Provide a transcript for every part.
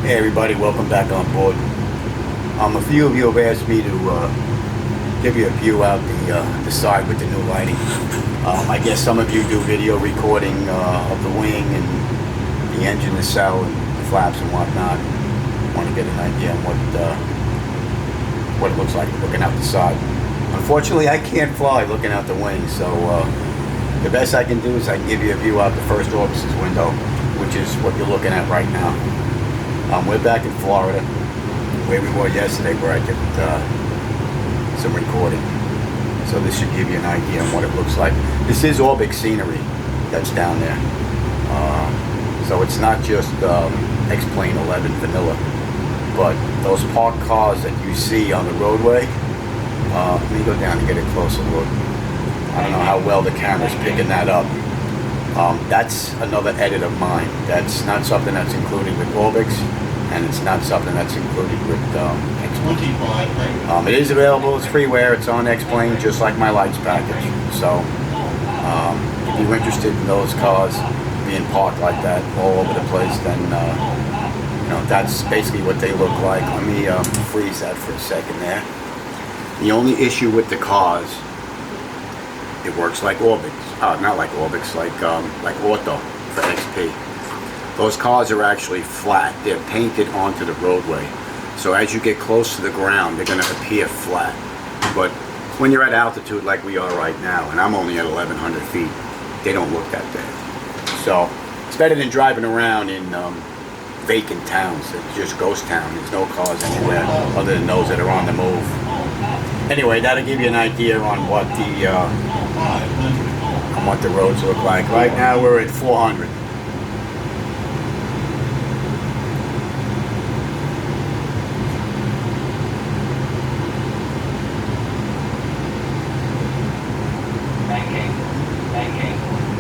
Hey everybody, welcome back on board. A few of you have asked me to give you a view out the side with the new lighting. I guess some of you do video recording of the wing and the engine nacelle and the flaps and whatnot. Want to get an idea on what it looks like looking out the side. Unfortunately, I can't fly looking out the wing, so the best I can do is I can give you a view out the first officer's window, which is what you're looking at right now. We're back in Florida, where we were yesterday, where I did some recording. So this should give you an idea on what it looks like. This is Orbix scenery that's down there. So it's not just X-Plane 11 vanilla, but those parked cars that you see on the roadway. Let me go down and get a closer look. I don't know how well the camera's picking that up. That's another edit of mine. That's not something that's included with Orbix, and it's not something that's included with X-Plane. It is available as freeware. It's on X-Plane, just like my lights package. So if you're interested in those cars being parked like that all over the place, then you know, that's basically what they look like. Let me freeze that for a second there. The only issue with the cars, it works like Orbix. Not like Orbix, like Auto for XP. Those cars are actually flat. They're painted onto the roadway. So as you get close to the ground, they're going to appear flat. But when you're at altitude like we are right now, and I'm only at 1,100 feet, they don't look that bad. So it's better than driving around in vacant towns. It's just ghost town. There's no cars anywhere other than those that are on the move. Anyway, that'll give you an idea on what the roads look like. Right now we're at 400.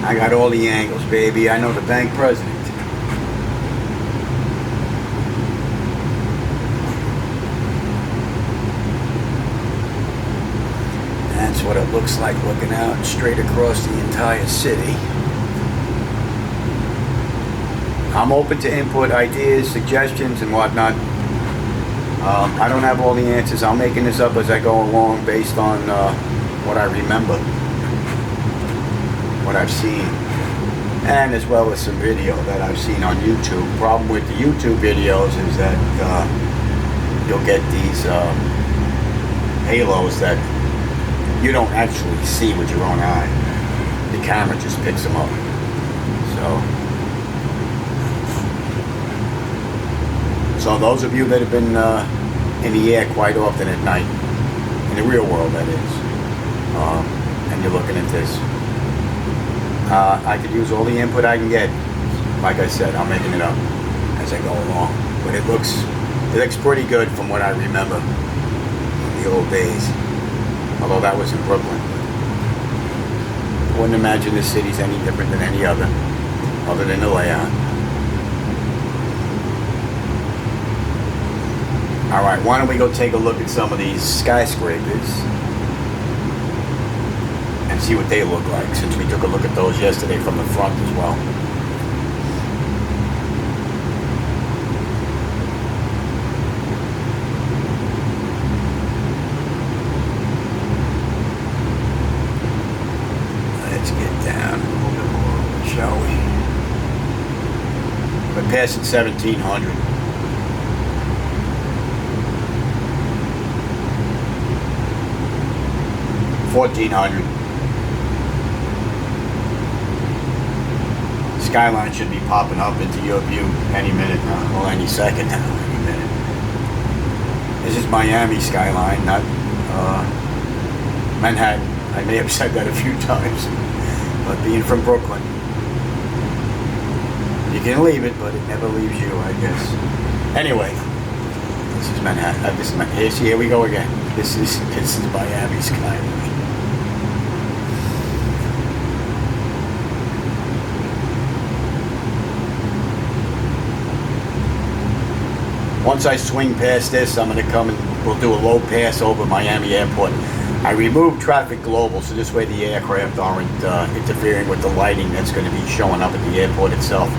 I got all the angles, baby. I know the bank president. That's what it looks like looking out straight across the entire city. I'm open to input, ideas, suggestions, and whatnot. I don't have all the answers. I'm making this up as I go along based on what I remember, what I've seen, and as well as some video that I've seen on YouTube. Problem with the YouTube videos is that you'll get these halos that you don't actually see with your own eye. The camera just picks them up. So those of you that have been in the air quite often at night, in the real world that is, and you're looking at this, I could use all the input I can get. Like I said, I'm making it up as I go along. But it looks pretty good from what I remember in the old days. Although that was in Brooklyn. I wouldn't imagine this city's any different than any other than the layout. Alright, why don't we go take a look at some of these skyscrapers and see what they look like, since we took a look at those yesterday from the front as well. Let's get down a little bit more, shall we? We're passing 1,700. $1,400. Skyline should be popping up into your view any minute now, well, any second now, any minute. This is Miami skyline, not Manhattan. I may have said that a few times, but being from Brooklyn, you can leave it, but it never leaves you, I guess. Anyway, this is Manhattan. Here we go again. This is Miami skyline. Once I swing past this, I'm going to come and we'll do a low pass over Miami Airport. I removed traffic global, so this way the aircraft aren't interfering with the lighting that's going to be showing up at the airport itself.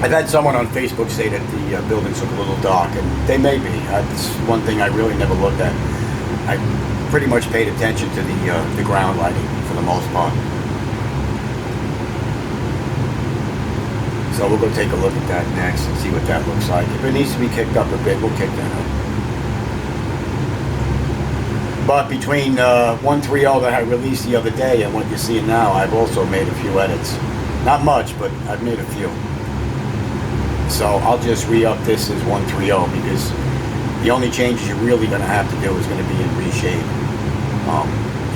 I've had someone on Facebook say that the buildings look a little dark, and they may be. That's one thing I really never looked at. I pretty much paid attention to the ground lighting for the most part. So we'll go take a look at that next and see what that looks like. If it needs to be kicked up a bit, we'll kick that up. But between 130 that I released the other day and what you're seeing now, I've also made a few edits. Not much, but I've made a few. So I'll just re-up this as 130 because the only changes you're really going to have to do is going to be in reshade.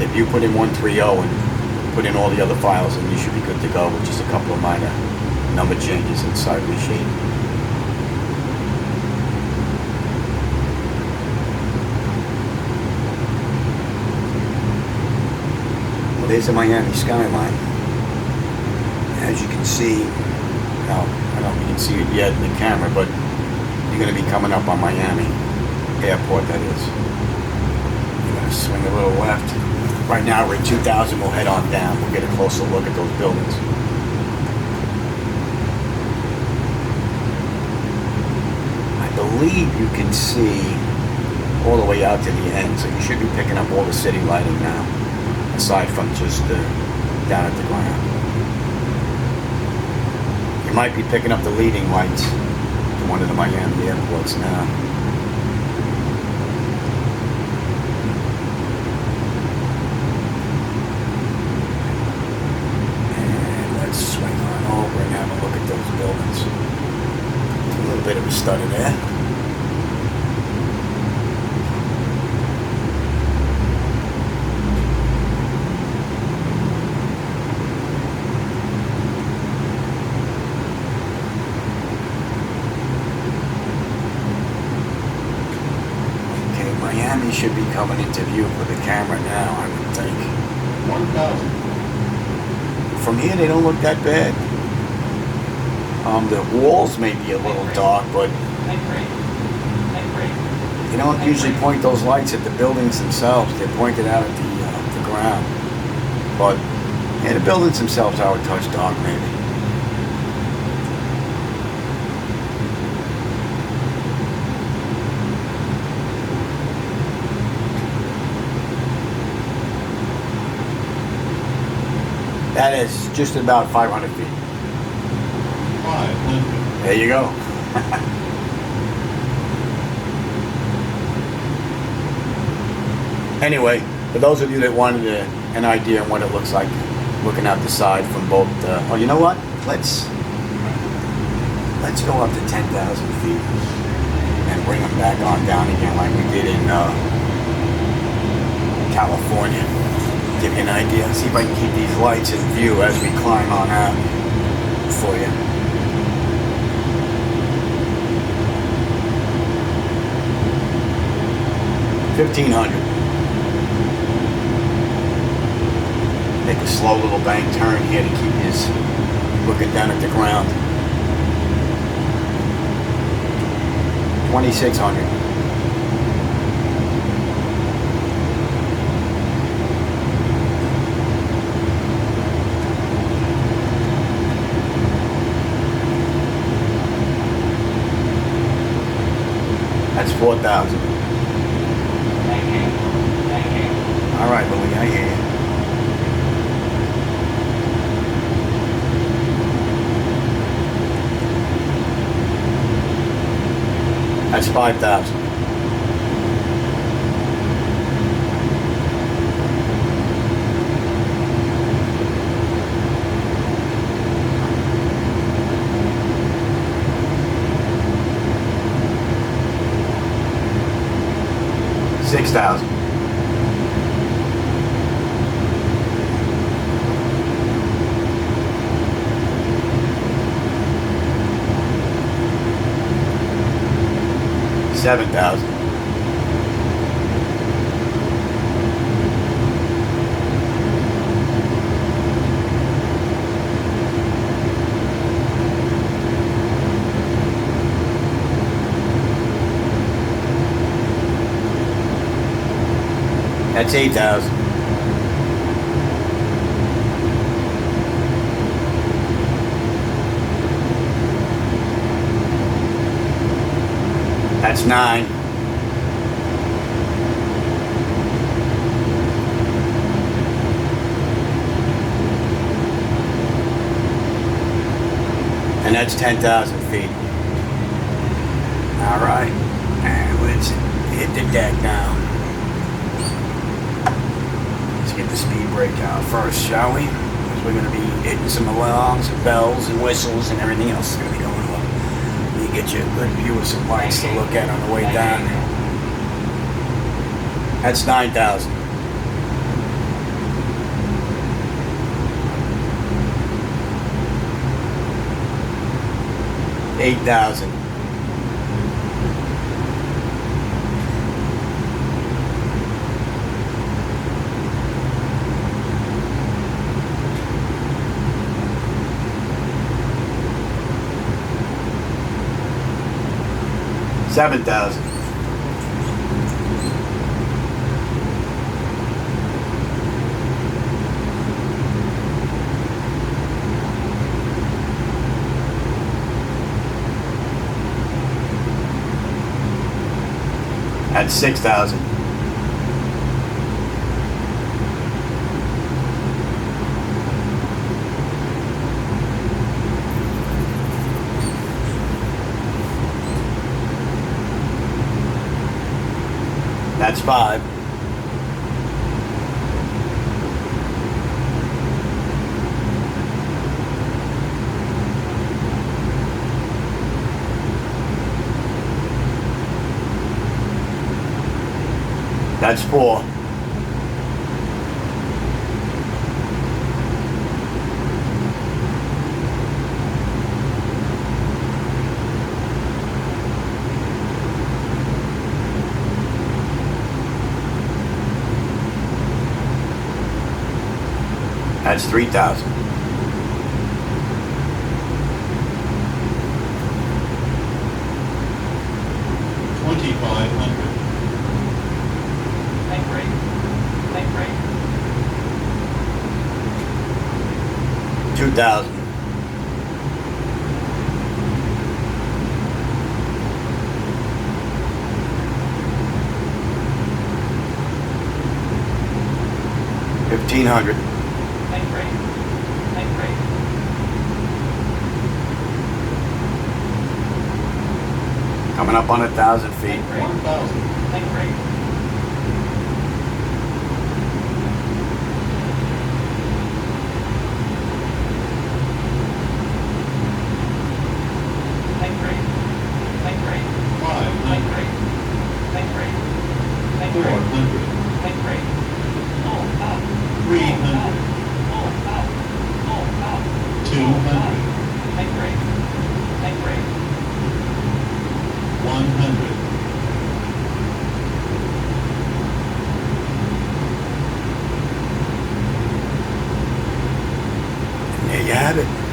If you put in 130 and put in all the other files, then you should be good to go with just a couple of minor number changes inside reshade. Well, there's the Miami skyline. As you can see, now, I don't know if you can see it yet in the camera, but you're going to be coming up on Miami Airport, that is. You're going to swing a little left. Right now we're at 2000, we'll head on down. We'll get a closer look at those buildings. I believe you can see all the way out to the end, so you should be picking up all the city lighting now, aside from just down at the ground. You might be picking up the leading lights to one of the Miami airports now. And let's swing on over and have a look at those buildings. A little bit of a study there. Miami should be coming into view with the camera now, I would think. 1,000. From here, they don't look that bad. The walls may be a little dark, but you don't usually point those lights at the buildings themselves. They're pointed out at the ground. But yeah, the buildings themselves are a touch dark, maybe. That is just about 500 feet. 500. There you go. Anyway, for those of you that wanted an idea on what it looks like looking out the side from both, oh, you know what? Let's go up to 10,000 feet and bring them back on down again like we did in California. Give you an idea. See if I can keep these lights in view as we climb on out for you. $1,500. Make a slow little bank turn here to keep you looking down at the ground. 2,600. That's 4,000. All right, Louie, I hear you. That's 5,000. $6,000. $7,000. That's 8,000. That's 9. And that's 10,000 feet. All right, and let's hit the deck now. Let's get the speed brake out first, shall we? Because we're going to be hitting some alarms and bells and whistles and everything else is going to be going on. Let me get you a good view of some lights to look at on the way down. That's 9,000. $8,000. $7,000. That's 6,000. That's 5. That's 4. That's 3,000. $2,500. Bank rate. Bank rate. 2,000. $1,500. Bank rate. Bank rate. Coming up on 1,000 feet. Bank rate. 1,000. Bank rate. Bank rate. Bank rate. 500. Bank rate. Bank rate. Bank rate. 400. Bank rate. Oh, up. 300. Oh, up. Oh, up. 200. Bank rate. Bank rate. 100. There you have it.